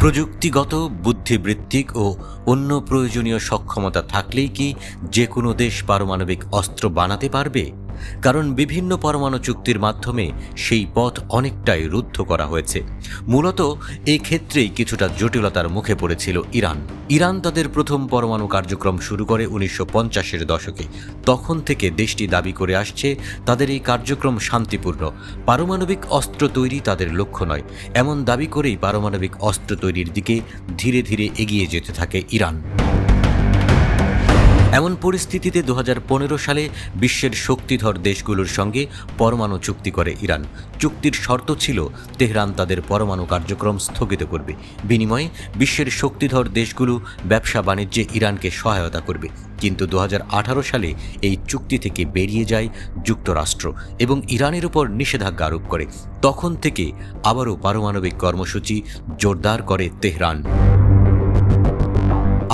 প্রযুক্তিগত, বুদ্ধিবৃত্তিক ও অন্য প্রয়োজনীয় সক্ষমতা থাকলেই কি যে কোনো দেশ পারমাণবিক অস্ত্র বানাতে পারবে? কারণ বিভিন্ন পরমাণু চুক্তির মাধ্যমে সেই পথ অনেকটাই রুদ্ধ করা হয়েছে। মূলত এই ক্ষেত্রেই কিছুটা জটিলতার মুখে পড়েছিল ইরান তাদের প্রথম পরমাণু কার্যক্রম শুরু করে 1950-এর দশকে। তখন থেকে দেশটি দাবি করে আসছে তাদের এই কার্যক্রম শান্তিপূর্ণ। পারমাণবিক অস্ত্র তৈরি তাদের লক্ষ্য নয়, এমন দাবি করেই পারমাণবিক অস্ত্র তৈরির দিকে ধীরে ধীরে এগিয়ে যেতে থাকে ইরান। এমন পরিস্থিতিতে 2015 সালে বিশ্বের শক্তিধর দেশগুলোর সঙ্গে পরমাণু চুক্তি করে ইরান। চুক্তির শর্ত ছিল তেহরান তাদের পরমাণু কার্যক্রম স্থগিত করবে, বিনিময়ে বিশ্বের শক্তিধর দেশগুলো ব্যবসা বাণিজ্যে ইরানকে সহায়তা করবে। কিন্তু 2018 সালে এই চুক্তি থেকে বেরিয়ে যায় যুক্তরাষ্ট্র এবং ইরানের উপর নিষেধাজ্ঞা আরোপ করে। তখন থেকে আবারও পারমাণবিক কর্মসূচি জোরদার করে তেহরান।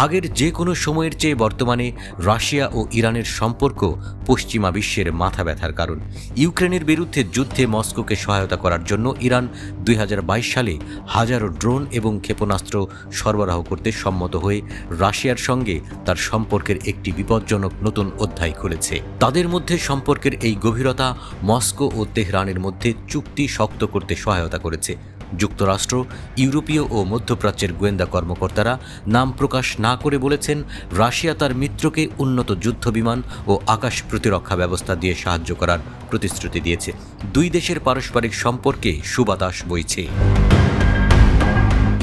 আগের যে কোনো সময়ের চেয়ে বর্তমানে রাশিয়া ও ইরানের সম্পর্ক পশ্চিমা বিশ্বের মাথা ব্যথার কারণ। ইউক্রেনের বিরুদ্ধে যুদ্ধে মস্কোকে সহায়তা করার জন্য ইরান 2022 সালে হাজারো ড্রোন এবং ক্ষেপণাস্ত্র সরবরাহ করতে সম্মত হয়ে রাশিয়ার সঙ্গে তার সম্পর্কের একটি বিপজ্জনক নতুন অধ্যায় খুলেছে। তাদের মধ্যে সম্পর্কের এই গভীরতা মস্কো ও তেহরানের মধ্যে চুক্তি শক্ত করতে সহায়তা করেছে। যুক্তরাষ্ট্র, ইউরোপীয় ও মধ্যপ্রাচ্যের গোয়েন্দা কর্মকর্তারা নাম প্রকাশ না করে বলেছেন, রাশিয়া তার মিত্রকে উন্নত যুদ্ধবিমান ও আকাশ প্রতিরক্ষা ব্যবস্থা দিয়ে সাহায্য করার প্রতিশ্রুতি দিয়েছে। দুই দেশের পারস্পরিক সম্পর্কে সুবাতাস বইছে।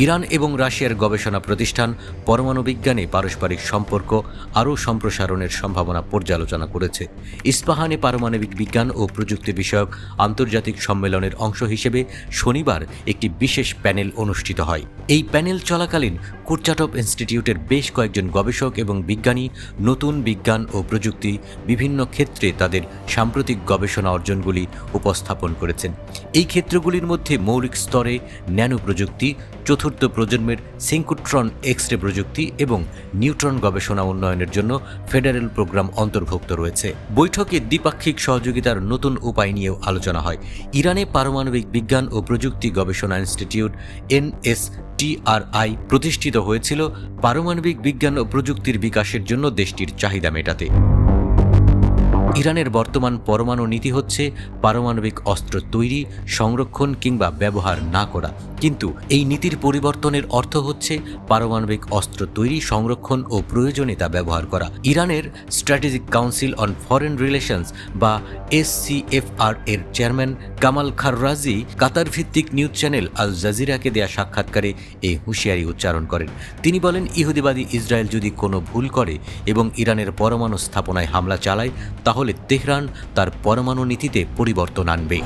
ইরান এবং রাশিয়ার গবেষণা প্রতিষ্ঠান পরমাণু বিজ্ঞানে পারস্পরিক সম্পর্ক আরও সম্প্রসারণের সম্ভাবনা পর্যালোচনা করেছে। ইস্পাহানে পারমাণবিক বিজ্ঞান ও প্রযুক্তি বিষয়ক আন্তর্জাতিক সম্মেলনের অংশ হিসেবে শনিবার একটি বিশেষ প্যানেল অনুষ্ঠিত হয়। এই প্যানেল চলাকালীন কুরচাটভ ইনস্টিটিউটের বেশ কয়েকজন গবেষক এবং বিজ্ঞানী নতুন বিজ্ঞান ও প্রযুক্তি বিভিন্ন ক্ষেত্রে তাদের সাম্প্রতিক গবেষণা অর্জনগুলি উপস্থাপন করেছেন। এই ক্ষেত্রগুলির মধ্যে মৌলিক স্তরে ন্যানো প্রযুক্তি, চতুর্থ প্রজন্মের সিঙ্কুট্রন এক্স-রে প্রযুক্তি এবং নিউট্রন গবেষণা উন্নয়নের জন্য ফেডারেল প্রোগ্রাম অন্তর্ভুক্ত রয়েছে। বৈঠকে দ্বিপাক্ষিক সহযোগিতার নতুন উপায় নিয়েও আলোচনা হয়। ইরানে পারমাণবিক বিজ্ঞান ও প্রযুক্তি গবেষণা ইনস্টিটিউট NSTRI প্রতিষ্ঠিত হয়েছিল পারমাণবিক বিজ্ঞান ও প্রযুক্তির বিকাশের জন্য দেশটির চাহিদা মেটাতে। ইরানের বর্তমান পরমাণু নীতি হচ্ছে পারমাণবিক অস্ত্র তৈরি, সংরক্ষণ কিংবা ব্যবহার না করা। কিন্তু এই নীতির পরিবর্তনের অর্থ হচ্ছে পারমাণবিক অস্ত্র তৈরি, সংরক্ষণ ও প্রয়োজনে তা ব্যবহার করা। ইরানের strategic council on foreign relations বা SCFR এর চেয়ারম্যান কামাল খাররাজি কাতার ভিত্তিক নিউজ চ্যানেল আল জাজিরাকে দেয়া সাক্ষাৎকারে এই হুঁশিয়ারি উচ্চারণ করেন। তিনি বলেন, ইহুদিবাদী ইসরায়েল যদি কোনো ভুল করে এবং ইরানের পরমাণু স্থাপনায় হামলা চালায়, তাহলে তেহরান তার পরমাণু নীতিতে পরিবর্তন আনবে।